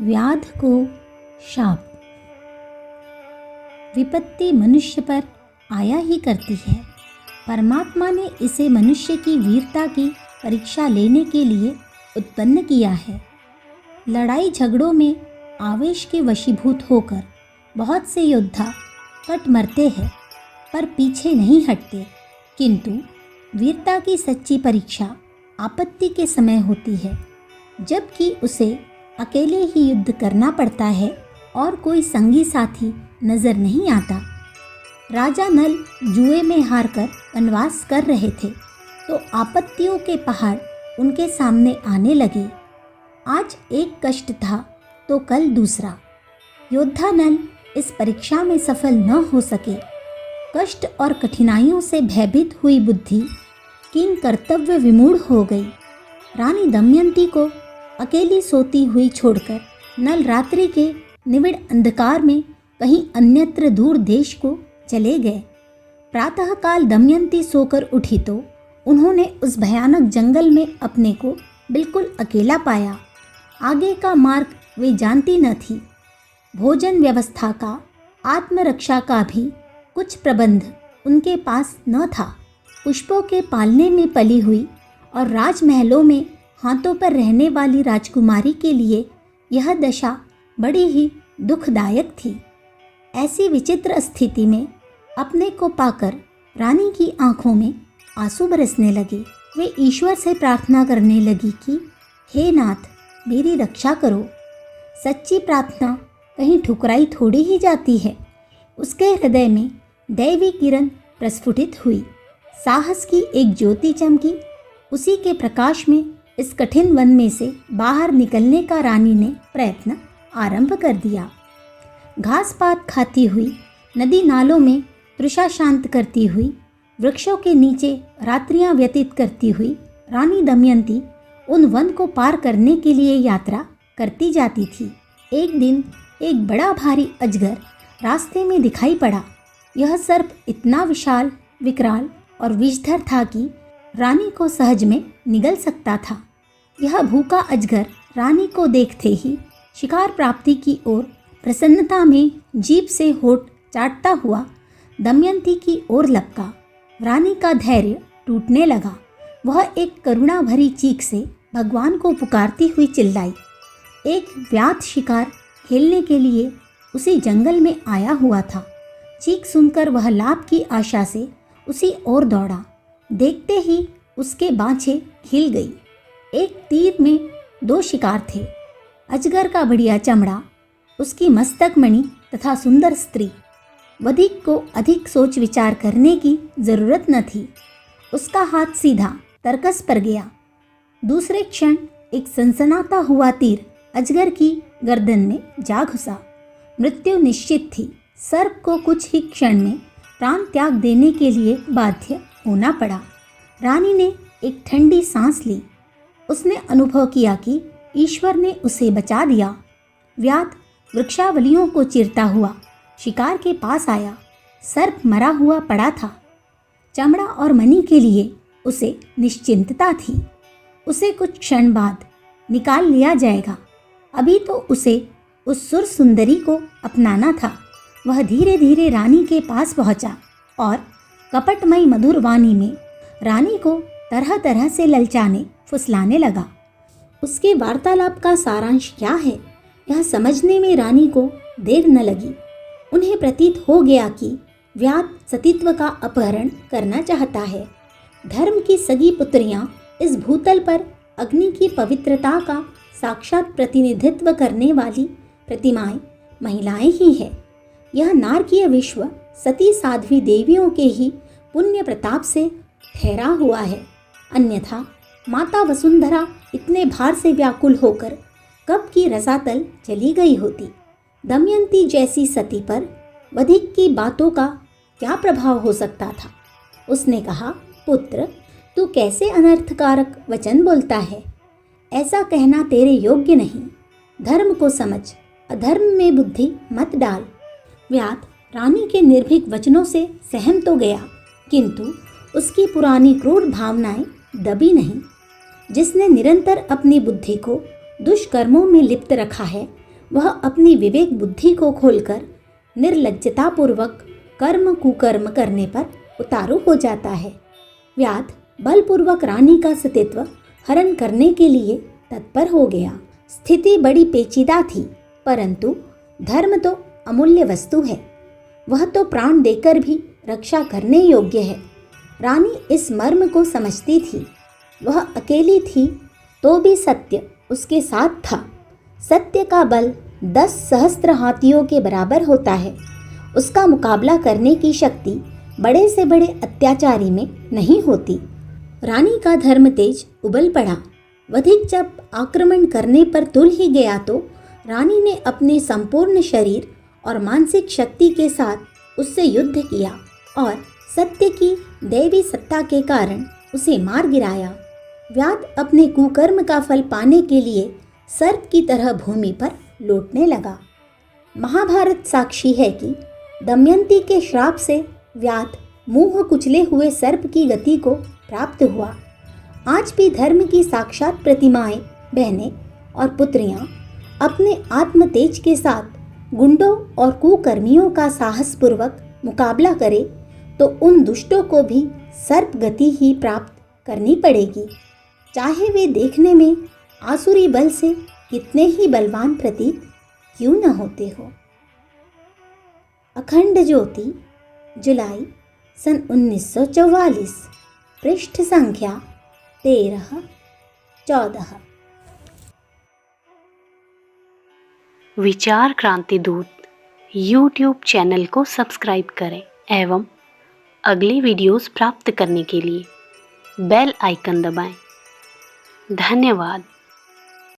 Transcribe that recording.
व्याध को शाप। विपत्ति मनुष्य पर आया ही करती है। परमात्मा ने इसे मनुष्य की वीरता की परीक्षा लेने के लिए उत्पन्न किया है। लड़ाई झगड़ों में आवेश के वशीभूत होकर बहुत से योद्धा कट मरते हैं, पर पीछे नहीं हटते। किंतु वीरता की सच्ची परीक्षा आपत्ति के समय होती है, जबकि उसे अकेले ही युद्ध करना पड़ता है और कोई संगी साथी नजर नहीं आता। राजा नल जुए में हारकर वनवास कर रहे थे तो आपत्तियों के पहाड़ उनके सामने आने लगे। आज एक कष्ट था तो कल दूसरा। योद्धा नल इस परीक्षा में सफल न हो सके। कष्ट और कठिनाइयों से भयभीत हुई बुद्धि किंग कर्तव्य विमूढ़ हो गई। रानी दमयंती को अकेली सोती हुई छोड़कर नल रात्रि के निविड़ अंधकार में कहीं अन्यत्र दूर देश को चले गए। प्रातःकाल दमयंती सोकर उठी तो उन्होंने उस भयानक जंगल में अपने को बिल्कुल अकेला पाया। आगे का मार्ग वे जानती न थी। भोजन व्यवस्था का, आत्मरक्षा का भी कुछ प्रबंध उनके पास न था। पुष्पों के पालने में पली हुई और राजमहलों में हाथों पर रहने वाली राजकुमारी के लिए यह दशा बड़ी ही दुखदायक थी। ऐसी विचित्र स्थिति में अपने को पाकर रानी की आंखों में आंसू बरसने लगे। वे ईश्वर से प्रार्थना करने लगी कि हे नाथ, मेरी रक्षा करो। सच्ची प्रार्थना कहीं ठुकराई थोड़ी ही जाती है। उसके हृदय में दैवी किरण प्रस्फुटित हुई। साहस की एक ज्योति चमकी। उसी के प्रकाश में इस कठिन वन में से बाहर निकलने का रानी ने प्रयत्न आरंभ कर दिया। घास पात खाती हुई, नदी नालों में तृषा शांत करती हुई, वृक्षों के नीचे रात्रियां व्यतीत करती हुई रानी दमयंती उन वन को पार करने के लिए यात्रा करती जाती थी। एक दिन एक बड़ा भारी अजगर रास्ते में दिखाई पड़ा। यह सर्प इतना विशाल, विकराल और विषधर था कि रानी को सहज में निगल सकता था। यह भूखा अजगर रानी को देखते ही शिकार प्राप्ति की ओर प्रसन्नता में जीभ से होठ चाटता हुआ दमयंती की ओर लपका। रानी का धैर्य टूटने लगा। वह एक करुणा भरी चीख से भगवान को पुकारती हुई चिल्लाई। एक व्याध शिकार खेलने के लिए उसी जंगल में आया हुआ था। चीख सुनकर वह लाभ की आशा से उसी ओर दौड़ा। देखते ही उसके बाँछें खिल गई। एक तीर में दो शिकार थे। अजगर का बढ़िया चमड़ा, उसकी मस्तक मणि तथा सुंदर स्त्री। वधिक को अधिक सोच विचार करने की जरूरत न थी। उसका हाथ सीधा तरकस पर गया। दूसरे क्षण एक सनसनाता हुआ तीर अजगर की गर्दन में जा घुसा। मृत्यु निश्चित थी। सर्प को कुछ ही क्षण में प्राण त्याग देने के लिए बाध्य होना पड़ा। रानी ने एक ठंडी सांस ली। उसने अनुभव किया कि ईश्वर ने उसे बचा दिया। व्याध वृक्षावलियों को चीरता हुआ शिकार के पास आया। सर्प मरा हुआ पड़ा था। चमड़ा और मणि के लिए उसे निश्चिंतता थी। उसे कुछ क्षण बाद निकाल लिया जाएगा। अभी तो उसे उस सुर सुंदरी को अपनाना था। वह धीरे धीरे रानी के पास पहुंचा और कपटमयी मधुर वाणी में रानी को तरह तरह से ललचाने फुसलाने लगा। उसके वार्तालाप का सारांश क्या है, यह समझने में रानी को देर न लगी। उन्हें प्रतीत हो गया कि व्याध सतीत्व का अपहरण करना चाहता है। धर्म की सगी पुत्रियां इस भूतल पर अग्नि की पवित्रता का साक्षात प्रतिनिधित्व करने वाली प्रतिमाएं महिलाएं ही है। यह नारकीय विश्व सती साध्वी देवियों के ही पुण्य प्रताप से ठहरा हुआ है। अन्यथा माता वसुंधरा इतने भार से व्याकुल होकर कब की रसातल चली गई होती। दमयंती जैसी सती पर वधिक की बातों का क्या प्रभाव हो सकता था। उसने कहा, पुत्र, तू कैसे अनर्थकारक वचन बोलता है। ऐसा कहना तेरे योग्य नहीं। धर्म को समझ, अधर्म में बुद्धि मत डाल। व्याध रानी के निर्भीक वचनों से सहम तो गया, किंतु उसकी पुरानी क्रूर भावनाएं दबी नहीं। जिसने निरंतर अपनी बुद्धि को दुष्कर्मों में लिप्त रखा है, वह अपनी विवेक बुद्धि को खोलकर निर्लज्जतापूर्वक कर्म कुकर्म करने पर उतारू हो जाता है। व्याध बलपूर्वक रानी का सतीत्व हरण करने के लिए तत्पर हो गया। स्थिति बड़ी पेचीदा थी, परंतु धर्म तो अमूल्य वस्तु है, वह तो प्राण देकर भी रक्षा करने योग्य है। रानी इस मर्म को समझती थी। वह अकेली थी तो भी सत्य उसके साथ था। सत्य का बल 10 सहस्त्र हाथियों के बराबर होता है। उसका मुकाबला करने की शक्ति बड़े से बड़े अत्याचारी में नहीं होती। रानी का धर्म तेज उबल पड़ा। वधिक जब आक्रमण करने पर तुल ही गया तो रानी ने अपने संपूर्ण शरीर और मानसिक शक्ति के साथ उससे युद्ध किया और सत्य की दैवी सत्ता के कारण उसे मार गिराया। व्याध अपने कुकर्म का फल पाने के लिए सर्प की तरह भूमि पर लौटने लगा। महाभारत साक्षी है कि दमयंती के श्राप से व्याध मुंह कुचले हुए सर्प की गति को प्राप्त हुआ। आज भी धर्म की साक्षात प्रतिमाएं, बहनें और पुत्रियां अपने आत्म तेज के साथ गुंडों और कुकर्मियों का साहसपूर्वक मुकाबला करे तो उन दुष्टों को भी सर्प गति ही प्राप्त करनी पड़ेगी, चाहे वे देखने में आसुरी बल से कितने ही बलवान प्रतीत क्यों न होते हो। अखंड ज्योति, जुलाई सन 1944, पृष्ठ संख्या 13-14। विचार क्रांति दूत YouTube चैनल को सब्सक्राइब करें एवं अगली वीडियोस प्राप्त करने के लिए बेल आइकन दबाएं। धन्यवाद।